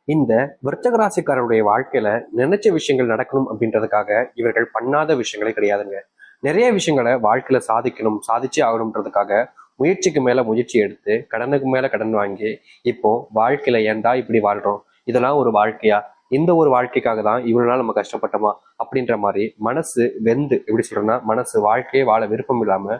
இந்த விருச்சக ராசிக்காரருடைய வாழ்க்கையில நினைச்ச விஷயங்கள் நடக்கணும் அப்படின்றதுக்காக இவர்கள் பண்ணாத விஷயங்களே கிடையாதுங்க. நிறைய விஷயங்களை வாழ்க்கையில சாதிக்கணும், சாதிச்சே ஆகணும்ன்றதுக்காக முயற்சிக்கு மேல முயற்சி எடுத்து கடனுக்கு மேல கடன் வாங்கி இப்போ வாழ்க்கையில ஏன்டா இப்படி வாழ்றோம், இதெல்லாம் ஒரு வாழ்க்கையா, இந்த ஒரு வாழ்க்கைக்காக தான் இவ்வளவு நாள் நம்ம கஷ்டப்பட்டோமா அப்படின்ற மாதிரி மனசு வெந்து, எப்படி சொல்றேன்னா மனசு வாழ்க்கையே வாழ விருப்பம் இல்லாம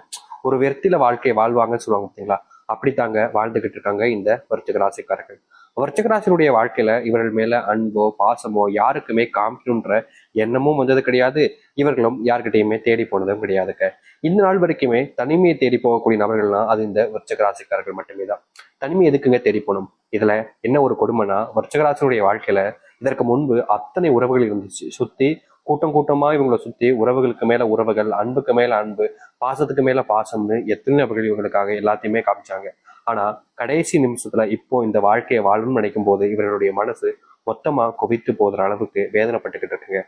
ஒரு வெற்றில வாழ்க்கையை வாழ்வாங்கன்னு சொல்லுவாங்க பார்த்தீங்களா, அப்படித்தாங்க வாழ்ந்துகிட்டு இருக்காங்க இந்த விருச்சிக ராசிக்காரர்கள். விருச்சிக ராசியினுடைய வாழ்க்கையில இவர்கள் மேல அன்போ பாசமோ யாருக்குமே காமிக்கணுன்ற எண்ணமும் வந்தது கிடையாது. இவர்களும் யார்கிட்டயுமே தேடி போனதும் கிடையாதுங்க. இந்த நாள் வரைக்குமே தனிமையை தேடி போகக்கூடிய நபர்கள்னா அது இந்த விருச்சிக ராசிக்காரர்கள் மட்டுமே தான். தனிமை எதுக்குங்க தேடி போகணும்? இதுல என்ன ஒரு கொடுமைனா, விருச்சிக ராசியினுடைய வாழ்க்கையில இதற்கு முன்பு அத்தனை உறவுகள் இருந்துச்சு. சுத்தி கூட்டம் கூட்டமா இவங்களை சுத்தி உறவுகளுக்கு மேல உறவுகள், அன்புக்கு மேல அன்பு, பாசத்துக்கு மேல பாசம்னு எத்தனை நபர்கள் இவங்களுக்காக எல்லாத்தையுமே காமிச்சாங்க. ஆனா கடைசி நிமிஷத்துல இப்போ இந்த வாழ்க்கையை வாழணும்னு நினைக்கும் போது இவர்களுடைய மனசு மொத்தமா குவித்து போகிற அளவுக்கு வேதனைப்பட்டுக்கிட்டு இருக்குங்க.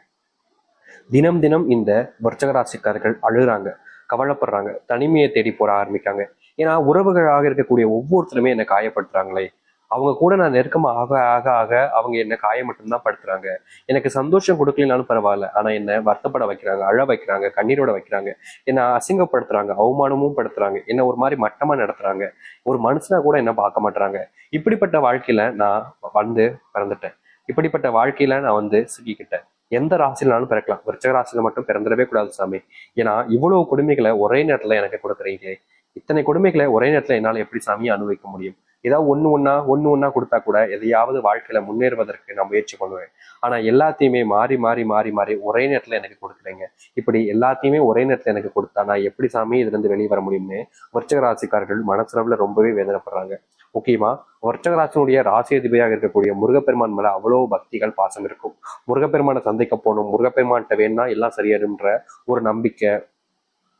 தினம் தினம் இந்த விருச்சிக ராசிக்காரர்கள் அழுகுறாங்க, கவலைப்படுறாங்க, தனிமையை தேடி போற ஆரம்பிக்காங்க. ஏன்னா உறவுகளாக இருக்கக்கூடிய ஒவ்வொருத்தருமே என்னை காயப்படுத்துறாங்களே, அவங்க கூட நான் நெருக்கமா ஆக ஆக ஆக அவங்க என்ன காயம் மட்டும்தான் படுத்துறாங்க. எனக்கு சந்தோஷம் கொடுக்கலனாலும் பரவாயில்ல, ஆனா என்ன வருத்தப்பட வைக்கிறாங்க, அழ வைக்கிறாங்க, கண்ணீரோட வைக்கிறாங்க, என்ன அசிங்கப்படுத்துறாங்க, அவமானமும் படுத்துறாங்க, என்ன ஒரு மாதிரி மட்டமா நடத்துறாங்க, ஒரு மனுஷனா கூட என்ன பார்க்க மாட்டாங்க. இப்படிப்பட்ட வாழ்க்கையில நான் வந்து பிறந்துட்டேன். இப்படிப்பட்ட வாழ்க்கையில நான் வந்து சிக்கிக்கிட்டேன். எந்த ராசியிலாலும் பிறக்கலாம், விருச்சிக ராசியில மட்டும் பிறந்துடவே கூடாது சாமி. ஏன்னா இவ்வளவு கொடுமைகளை ஒரே நேரத்துல எனக்கு கொடுக்குறீங்களே, இத்தனை கொடுமைகளை ஒரே நேரத்துல என்னால எப்படி சாமியை அனுபவிக்க முடியும்? ஏதாவது ஒண்ணு ஒண்ணா கொடுத்தா கூட எதையாவது வாழ்க்கையில முன்னேறுவதற்கு நான் முயற்சி பண்ணுவேன். ஆனா எல்லாத்தையுமே மாறி மாறி மாறி மாறி ஒரே நேரத்துல எனக்கு கொடுக்குறீங்க. இப்படி எல்லாத்தையுமே ஒரே நேரத்துல எனக்கு கொடுத்தா நான் எப்படி சாமி இதுல இருந்து வெளியே வர முடியும்னு விருச்சிக ராசிக்காரர்கள் மனசளவுல ரொம்பவே வேதனைப்படுறாங்க. முக்கியமா விருச்சிக ராசியினுடைய ராசி அதிபதியாக இருக்கக்கூடிய முருகப்பெருமான் மேல அவ்வளவு பக்திகள், பாசம் இருக்கும். முருகப்பெருமானை சந்திக்க போகணும், முருகப்பெருமான்கிட்ட வேணா எல்லாம் சரியாருன்ற ஒரு நம்பிக்கை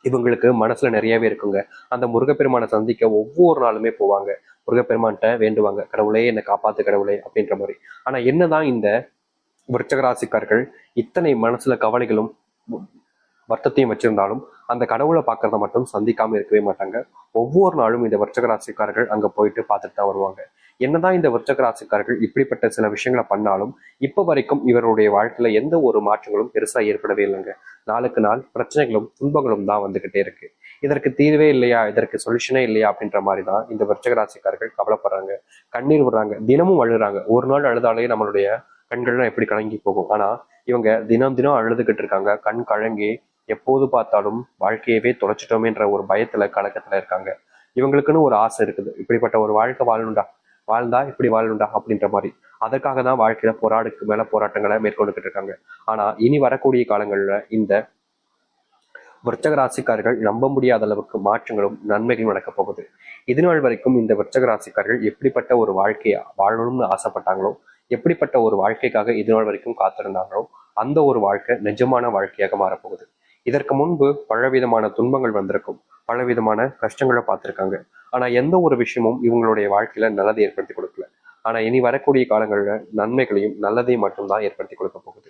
இவங்களுக்கு மனசுல நிறையவே இருக்குங்க. அந்த முருகப்பெருமானை சந்திக்க ஒவ்வொரு நாளுமே போவாங்க, முருகப்பெருமான்கிட்ட வேண்டுவாங்க, கடவுளே என்னை காப்பாத்து கடவுளே அப்படின்ற மாதிரி. ஆனா என்னதான் இந்த விருச்சிக ராசிக்காரர்கள் இத்தனை மனசுல கவலைகளும் வருத்தத்தையும் வச்சிருந்தாலும் அந்த கடவுளை பார்க்கறத மட்டும் சந்திக்காம இருக்கவே மாட்டாங்க. ஒவ்வொரு நாளும் இந்த விருச்சிக ராசிக்காரர்கள் அங்க போயிட்டு பார்த்துட்டு தான் வருவாங்க. என்னதான் இந்த விருச்சிக ராசிக்காரர்கள் இப்படிப்பட்ட சில விஷயங்களை பண்ணாலும் இப்ப வரைக்கும் இவருடைய வாழ்க்கையில எந்த ஒரு மாற்றங்களும் பெருசா ஏற்படவே இல்லைங்க. நாளுக்கு நாள் பிரச்சனைகளும் துன்பங்களும் தான் வந்துகிட்டே இருக்கு. இதற்கு தீர்வே இல்லையா, இதற்கு சொல்யூஷனே இல்லையா அப்படின்ற மாதிரி தான் இந்த விருச்சிக ராசிக்காரர்கள் கவலைப்படுறாங்க, கண்ணீர் விடுறாங்க, தினமும் அழுறாங்க. ஒரு நாள் அழுதாலே நம்மளுடைய கண்கள்லாம் எப்படி கலங்கி போகும். ஆனா இவங்க தினம் தினம் அழுதுகிட்டு இருக்காங்க, கண் கலங்கி எப்போது பார்த்தாலும் வாழ்க்கையவே தொலைச்சிட்டோமேன்ற ஒரு பயத்துல கலக்கத்துல இருக்காங்க. இவங்களுக்குன்னு ஒரு ஆசை இருக்குது, இப்படிப்பட்ட ஒரு வாழ்க்கை வாழணும்டா, வாழ்ந்தா இப்படி வாழணும்டா அப்படின்ற மாதிரி. அதற்காக தான் வாழ்க்கையில போராடுக்கு மேல போராட்டங்களை மேற்கொண்டுகிட்டு இருக்காங்க. ஆனா இனி வரக்கூடிய காலங்கள்ல இந்த விருச்சக ராசிக்காரர்கள் நம்ப முடியாத அளவுக்கு மாற்றங்களும் நன்மைகளும் நடக்க போகுது. இது நாள் வரைக்கும் இந்த விருச்சக ராசிக்காரர்கள் எப்படிப்பட்ட ஒரு வாழ்க்கையை வாழணும்னு ஆசைப்பட்டாங்களோ, எப்படிப்பட்ட ஒரு வாழ்க்கைக்காக இது நாள் வரைக்கும் காத்திருந்தாங்களோ, அந்த ஒரு வாழ்க்கை நிஜமான வாழ்க்கையாக மாறப்போகுது. இதற்கு முன்பு பலவிதமான துன்பங்கள் வந்திருக்கும், பலவிதமான கஷ்டங்களை பார்த்திருக்காங்க. ஆனா எந்த ஒரு விஷயமும் இவங்களுடைய வாழ்க்கையில நல்லதை ஏற்படுத்தி கொடுக்கல. ஆனா இனி வரக்கூடிய காலங்கள்ல நன்மைகளையும் நல்லதையும் மட்டும்தான் ஏற்படுத்தி கொடுக்க போகுது.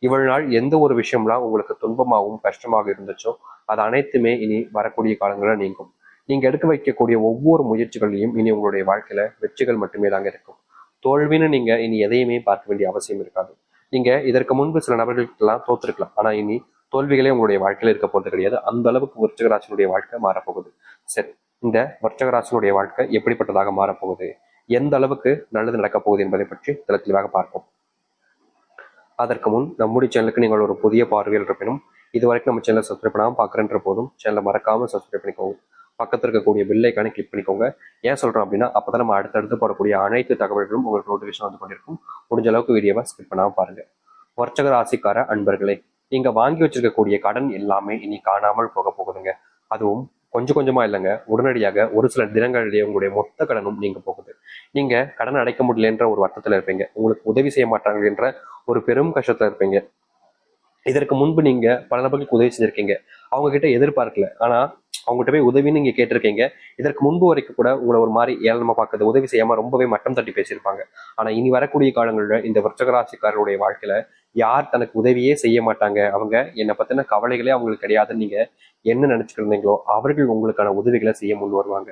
இவ்வளவு நாள் எந்த ஒரு விஷயம்லாம் உங்களுக்கு துன்பமாகவும் கஷ்டமாக இருந்துச்சோ அது அனைத்துமே இனி வரக்கூடிய காலங்களில் நீங்கும். நீங்க எடுக்க வைக்கக்கூடிய ஒவ்வொரு முயற்சிகளையும் இனி உங்களுடைய வாழ்க்கையில வெற்றிகள் மட்டுமே தாங்க இருக்கும். தோல்வின்னு நீங்க இனி எதையுமே பார்க்க வேண்டிய அவசியம் இருக்காது. நீங்க இதற்கு முன்பு சில நபர்களுக்கெல்லாம் தோத்துருக்கலாம், ஆனா இனி தோல்விகளே உங்களுடைய வாழ்க்கையில இருக்க போறது கிடையாது. அந்த அளவுக்கு விருச்சிகராசினுடைய வாழ்க்கை மாறப்போகுது. சரி, இந்த விருச்சிகராசினுடைய வாழ்க்கை எப்படிப்பட்டதாக மாறப்போகுது, எந்த அளவுக்கு நல்லது நடக்கப் போகுது என்பதை பற்றி தெளிவாக பார்ப்போம். அதற்கு முன் நம்முடைய சேனலுக்கு நீங்கள் ஒரு புதிய பார்வையில் இருப்பினும் இதுவரைக்கும் நம்ம சேனலை சப்ஸ்கிரைப் பண்ணாமல் பார்க்குறன்ற போதும் சேனலை மறக்காம சப்ஸ்கிரைப் பண்ணிக்கோங்க. பக்கத்தில் இருக்கக்கூடிய பெல் ஐக்கானை கிளிக் பண்ணிக்கோங்க. ஏன் சொல்றோம் அப்படின்னா அப்பதான் நம்ம அடுத்தடுத்து போடக்கூடிய அனைத்து தகவல்களும் உங்களுக்கு நோட்டிஃபிகேஷன் வந்து கொண்டிருக்கும். முடிஞ்ச அளவுக்கு வீடியோவை ஸ்கிப் பண்ணாமல் பாருங்க. விருச்சிக ராசிக்கார அன்பர்களே, நீங்க வாங்கி வச்சிருக்கக்கூடிய கடன் எல்லாமே இனி காணாமல் போக போகுதுங்க. அதுவும் கொஞ்சம் கொஞ்சமா இல்லைங்க, உடனடியாக ஒரு சில தினங்களிலேயே உங்களுடைய மொத்த கடனும் நீங்க போகுது. நீங்க கடன் அடைக்க முடியலன்ற ஒரு வருத்தத்துல இருப்பீங்க, உங்களுக்கு உதவி செய்ய மாட்டாங்க என்ற ஒரு பெரும் கஷ்டத்துல இருப்பீங்க. இதற்கு முன்பு நீங்க பல நபர்களுக்கு உதவி செஞ்சிருக்கீங்க, அவங்க கிட்ட எதிர்பார்க்கல, ஆனா அவங்ககிட்ட போய் உதவின்னு நீங்க கேட்டிருக்கீங்க. இதற்கு முன்பு வரைக்கும் கூட உங்களை ஒரு மாதிரி ஏளனமா பார்க்கறது, உதவி செய்யாம ரொம்பவே மட்டம் தட்டி பேசியிருப்பாங்க. ஆனா இனி வரக்கூடிய காலங்களில் இந்த விருச்சிக ராசிக்காரருடைய வாழ்க்கையில யார் தனக்கு உதவியே செய்ய மாட்டாங்க, அவங்க என்னை பத்தின கவலைகளே அவங்களுக்கு கிடையாதுன்னு நீங்க என்ன நினைச்சுட்டு இருந்தீங்களோ அவர்கள் உங்களுக்கான உதவிகளை செய்ய முன் வருவாங்க.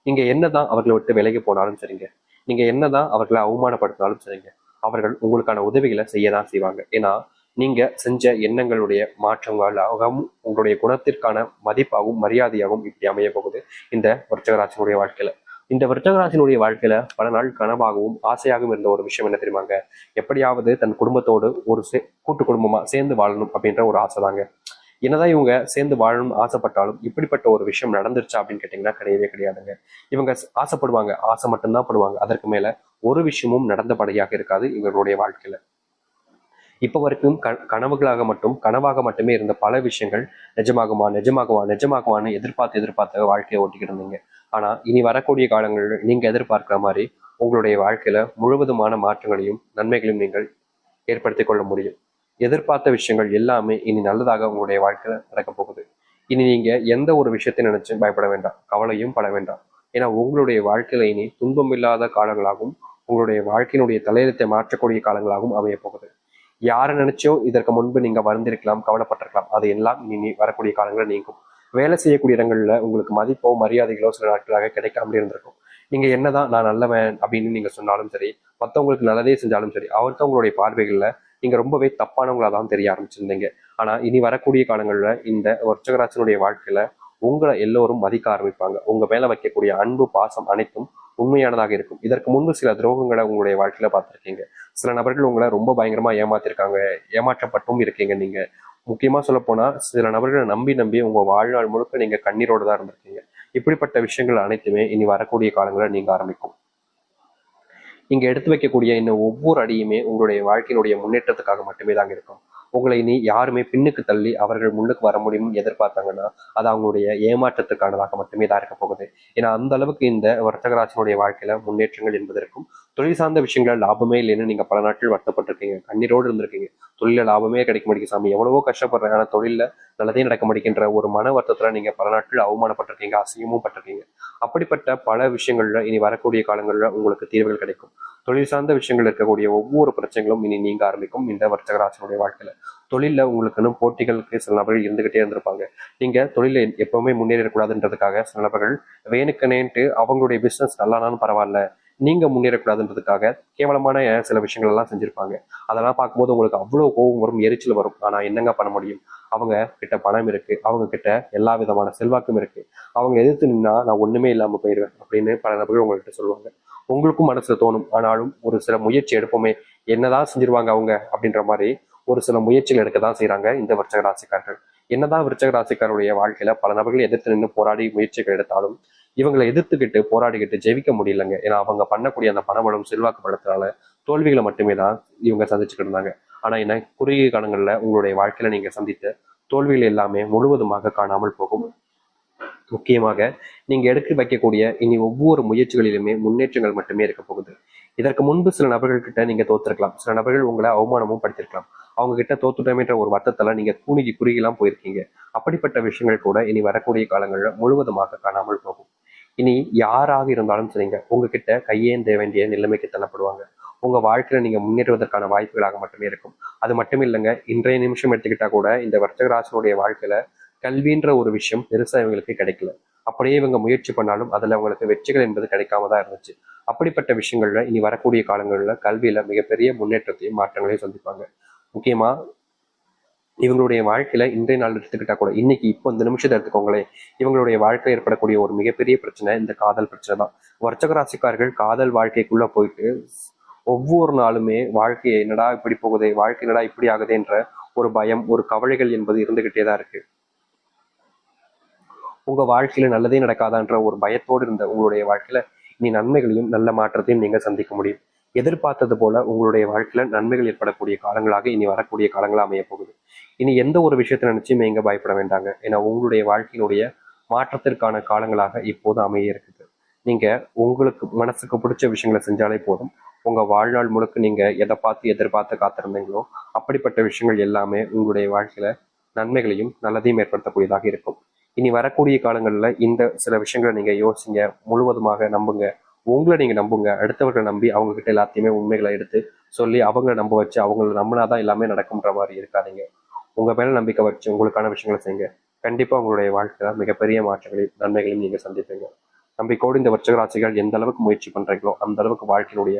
நீங்க என்னதான் அவர்களை விட்டு விலகி போனாலும் சரிங்க, நீங்க என்னதான் அவர்களை அவமானப்படுத்தினாலும் சரிங்க, அவர்கள் உங்களுக்கான உதவிகளை செய்யதான் செய்வாங்க. ஏன்னா நீங்க செஞ்ச எண்ணங்களுடைய மாற்றங்களாகவும் உங்களுடைய குணத்திற்கான மதிப்பாகவும் மரியாதையாகவும் இப்படி அமைய போகுது இந்த விருச்சிக வாழ்க்கையில. இந்த விருச்சிக வாழ்க்கையில பல நாள் கனவாகவும் ஆசையாகவும் இருந்த ஒரு விஷயம் என்ன தெரியுமாங்க? எப்படியாவது தன் குடும்பத்தோடு ஒரு கூட்டு குடும்பமா சேர்ந்து வாழணும் அப்படின்ற ஒரு ஆசை தாங்க. என்னதான் இவங்க சேர்ந்து வாழணும்னு ஆசைப்பட்டாலும் இப்படிப்பட்ட ஒரு விஷயம் நடந்துருச்சா அப்படின்னு கேட்டீங்கன்னா கிடையவே கிடையாதுங்க. இவங்க ஆசைப்படுவாங்க, ஆசை மட்டும்தான் படுவாங்க. அதற்கு மேல ஒரு விஷயமும் நடந்தபடியாக இருக்காது இவர்களுடைய வாழ்க்கையில. இப்ப வரைக்கும் கனவாக மட்டுமே இருந்த பல விஷயங்கள் நிஜமாகுமா நிஜமாகுமா நிஜமாகுமான்னு எதிர்பார்த்து வாழ்க்கையை ஓட்டிக்கிட்டு இருந்தீங்க. ஆனா இனி வரக்கூடிய காலங்களில் நீங்க எதிர்பார்க்கிற மாதிரி உங்களுடைய வாழ்க்கையில முழுவதுமான மாற்றங்களையும் நன்மைகளையும் நீங்கள் ஏற்படுத்திக் கொள்ள முடியும். எதிர்பார்த்த விஷயங்கள் எல்லாமே இனி நல்லதாக உங்களுடைய வாழ்க்கையில நடக்க போகுது. இனி நீங்க எந்த ஒரு விஷயத்தை நினைச்சு பயப்பட வேண்டாம், கவலையும் பட வேண்டாம். ஏன்னா உங்களுடைய வாழ்க்கையில இனி துன்பம் இல்லாத காலங்களாகவும் உங்களுடைய வாழ்க்கையினுடைய தலையெழுத்தை மாற்றக்கூடிய காலங்களாகவும் அமைய போகுது. யாரை நினைச்சோ இதற்கு முன்பு நீங்க வந்திருக்கலாம், கவலைப்பட்டிருக்கலாம். அது எல்லாம் இனி வரக்கூடிய காலங்களில் நீங்கும். வேலை செய்யக்கூடிய இடங்கள்ல உங்களுக்கு மதிப்போ மரியாதைகளோ சில நாட்களாக கிடைக்காமலே இருந்திருக்கும். நீங்க என்னதான் நான் நல்லவன் அப்படின்னு நீங்க சொன்னாலும் சரி, மற்றவங்களுக்கு நல்லதே செஞ்சாலும் சரி, அவர்த்தவங்களுடைய பார்வைகள்ல நீங்க ரொம்பவே தப்பானவங்களா தான் தெரிய ஆரம்பிச்சிருந்தீங்க. ஆனா இனி வரக்கூடிய காலங்கள்ல இந்த விருச்சிக வாழ்க்கையில உங்களை எல்லோரும் மதிக்க ஆரம்பிப்பாங்க. உங்க மேல வைக்கக்கூடிய அன்பு பாசம் அனைத்தும் உண்மையானதாக இருக்கும். இதற்கு முன்பு சில துரோகங்களை உங்களுடைய வாழ்க்கையில பார்த்துருக்கீங்க. சில நபர்கள் உங்களை ரொம்ப பயங்கரமா ஏமாத்திருக்காங்க, ஏமாற்றப்பட்டும் இருக்கீங்க நீங்க. முக்கியமா சொல்ல போனா சில நபர்களை நம்பி நம்பி உங்க வாழ்நாள் முழுக்க நீங்க கண்ணீரோடு தான் இருந்திருக்கீங்க. இப்படிப்பட்ட விஷயங்கள் அனைத்துமே இனி வரக்கூடிய காலங்களில் நீங்க ஆரம்பிக்கும். நீங்க எடுத்து வைக்கக்கூடிய இந்த ஒவ்வொரு அடியுமே உங்களுடைய வாழ்க்கையினுடைய முன்னேற்றத்துக்காக மட்டுமே தாங்க இருக்கும். உங்களை இனி யாருமே பின்னுக்கு தள்ளி அவர்கள் முன்னுக்கு வர முடியும்னு எதிர்பார்த்தாங்கன்னா அது அவங்களுடைய ஏமாற்றத்துக்கானதாக மட்டுமே தான் இருக்க போகுது. ஏன்னா அந்த அளவுக்கு இந்த வர்த்தகராஜனுடைய வாழ்க்கையில முன்னேற்றங்கள் என்பதற்கும் தொழில் சார்ந்த விஷயங்கள் லாபமே இல்லைன்னு நீங்க பல நாட்கள் வருத்தப்பட்டிருக்கீங்க, கண்ணீரோடு இருந்திருக்கீங்க. தொழில லாபமே கிடைக்க மாட்டேங்குது சாமி, எவ்வளவோ கஷ்டப்படுறேன், ஆனா தொழில நல்லதே நடக்க மாட்டேங்கின்ற ஒரு மன வருத்தத்துல நீங்க பல நாட்கள் அவமானப்பட்டிருக்கீங்க, அசிங்கமும் பட்டிருக்கீங்க. அப்படிப்பட்ட பல விஷயங்கள்ல இனி வரக்கூடிய காலங்கள்ல உங்களுக்கு தீர்வுகள் கிடைக்கும். தொழில் சார்ந்த விஷயங்கள் இருக்கக்கூடிய ஒவ்வொரு பிரச்சனைகளும் இனி நீங்க ஆரம்பிக்கும் இந்த வர்த்தகராஜனுடைய வாழ்க்கையில. தொழில உங்களுக்குன்னு போட்டிகளுக்கு சில நபர்கள் இருந்துகிட்டே இருந்திருப்பாங்க. நீங்க தொழில எப்பவுமே முன்னேறக்கூடாதுன்றதுக்காக சில நபர்கள் வேணுக்கனேன்ட்டு அவங்களுடைய பிசினஸ் நல்லானாலும் பரவாயில்ல, நீங்க முன்னேறக்கூடாதுன்றதுக்காக கேவலமான சில விஷயங்கள் எல்லாம் செஞ்சிருப்பாங்க. அதெல்லாம் பார்க்கும்போது உங்களுக்கு அவ்வளவு கோபம் வரும், எரிச்சல் வரும். ஆனா என்னங்க பண்ண முடியும்? அவங்க கிட்ட பணம் இருக்கு, அவங்க கிட்ட எல்லா விதமான செல்வாக்கும் இருக்கு. அவங்க எதிர்த்து நின்னா நான் ஒண்ணுமே இல்லாம போயிடுவேன் அப்படின்னு பல நபர்கள் உங்கள்கிட்ட சொல்லுவாங்க. உங்களுக்கும் மனசுல தோணும். ஆனாலும் ஒரு சில முயற்சி எடுப்போமே, என்னதான் செஞ்சிருவாங்க அவங்க அப்படின்ற மாதிரி ஒரு சில முயற்சிகள் எடுக்க தான் செய்யறாங்க இந்த விருச்சிக ராசிக்காரர்கள். என்னதான் விருச்சிக ராசிக்காரருடைய வாழ்க்கையில பல நபர்கள் எதிர்த்து நின்று போராடி முயற்சிகள் எடுத்தாலும் இவங்களை எதிர்த்துக்கிட்டு போராடிக்கிட்டு ஜெயிக்க முடியலங்க. ஏன்னா அவங்க பண்ணக்கூடிய அந்த பணபலம் செல்வாக்கு பலத்தினால தோல்விகளை மட்டுமே தான் இவங்க சந்திச்சுக்கிட்டு இருந்தாங்க. ஆனா என்ன குறுகிய காலங்கள்ல உங்களுடைய வாழ்க்கையில நீங்க சந்தித்த தோல்விகள் எல்லாமே முழுவதுமாக காணாமல் போகும். முக்கியமாக நீங்க எடுத்து வைக்கக்கூடிய இனி ஒவ்வொரு முயற்சிகளிலுமே முன்னேற்றங்கள் மட்டுமே இருக்க போகுது. இதற்கு முன்பு சில நபர்கள் கிட்ட நீங்க தோத்திருக்கலாம், சில நபர்கள் உங்களை அவமானமும் படுத்திருக்கலாம். அவங்க கிட்ட தோத்துட்டோமேன்ற ஒரு வருத்தத்துல நீங்க குறுகிலாம் போயிருக்கீங்க. அப்படிப்பட்ட விஷயங்கள் கூட இனி வரக்கூடிய காலங்களில் முழுவதுமாக காணாமல் போகும். இனி யாராக இருந்தாலும் சரிங்க, உங்ககிட்ட கையேந்த வேண்டிய நிலைமைக்கு தள்ளப்படுவாங்க. உங்க வாழ்க்கையில நீங்க முன்னேறுவதற்கான வாய்ப்புகளாக மட்டுமே இருக்கும். அது மட்டும் இல்லைங்க, இன்றைய நிமிஷம் எடுத்துக்கிட்டா கூட இந்த வர்த்தகராசனுடைய வாழ்க்கையில கல்வின்ற ஒரு விஷயம் பெருசா இவங்களுக்கு கிடைக்கல. அப்படியே இவங்க முயற்சி பண்ணாலும் அதுல அவங்களுக்கு வெற்றிகள் என்பது கிடைக்காம தான் இருந்துச்சு. அப்படிப்பட்ட விஷயங்கள்ல இனி வரக்கூடிய காலங்கள்ல கல்வியில மிகப்பெரிய முன்னேற்றத்தையும் மாற்றங்களையும் சந்திப்பாங்க. முக்கியமா இவங்களுடைய வாழ்க்கையில இன்றைய நாள் எடுத்துக்கிட்டா கூட இன்னைக்கு இப்போ இந்த நிமிஷத்தை எடுத்துக்கோங்களேன், இவங்களுடைய வாழ்க்கையில் ஏற்படக்கூடிய ஒரு மிகப்பெரிய பிரச்சனை இந்த காதல் பிரச்சனை தான். வர்ச்சக ராசிக்காரர்கள் காதல் வாழ்க்கைக்குள்ள போயிட்டு ஒவ்வொரு நாளுமே வாழ்க்கையை என்னடா இப்படி போகுதே, வாழ்க்கை என்னடா இப்படி ஆகுதுன்ற ஒரு பயம், ஒரு கவலைகள் என்பது இருந்துகிட்டே தான் இருக்கு. உங்க வாழ்க்கையில நல்லதே நடக்காதான்ற ஒரு பயத்தோடு இருந்த உங்களுடைய வாழ்க்கையில இனி நன்மைகளையும் நல்ல மாற்றத்தையும் நீங்க சந்திக்க முடியும். எதிர்பார்த்தது போல உங்களுடைய வாழ்க்கையில நன்மைகள் ஏற்படக்கூடிய காலங்களாக இனி வரக்கூடிய காலங்களா அமைய போகுது. இனி எந்த ஒரு விஷயத்தை நினைச்சுமே இங்க பயப்பட வேண்டாங்க. ஏன்னா உங்களுடைய வாழ்க்கையினுடைய மாற்றத்திற்கான காலங்களாக இப்போது அமைய இருக்குது. நீங்க உங்களுக்கு மனசுக்கு பிடிச்ச விஷயங்களை செஞ்சாலே போதும். உங்க வாழ்நாள் முழுக்க நீங்க எதை பார்த்து எதிர்பார்த்து காத்திருந்தீங்களோ அப்படிப்பட்ட விஷயங்கள் எல்லாமே உங்களுடைய வாழ்க்கையில நன்மைகளையும் நல்லதையும் ஏற்படுத்தக்கூடியதாக இருக்கும். இனி வரக்கூடிய காலங்கள்ல இந்த சில விஷயங்களை நீங்க யோசிங்க, முழுவதுமாக நம்புங்க. உங்களை நீங்க நம்புங்க. அடுத்தவர்களை நம்பி அவங்க கிட்ட எல்லாத்தையுமே உண்மைகளை எடுத்து சொல்லி அவங்களை நம்ப வச்சு அவங்களை நம்பினாதான் எல்லாமே நடக்கும்ன்ற மாதிரி இருக்காதீங்க. உங்க மேல நம்பிக்கை வச்சு உங்களுக்கான விஷயங்களை செய்யுங்க. கண்டிப்பா உங்களுடைய வாழ்க்கையில மிகப்பெரிய மாற்றங்களையும் நன்மைகளையும் நீங்க சந்திப்பீங்க. நம்பிக்கையோடு இந்த விருச்சிக ராசிகள் எந்த அளவுக்கு முயற்சி பண்றீங்களோ அந்த அளவுக்கு வாழ்க்கையினுடைய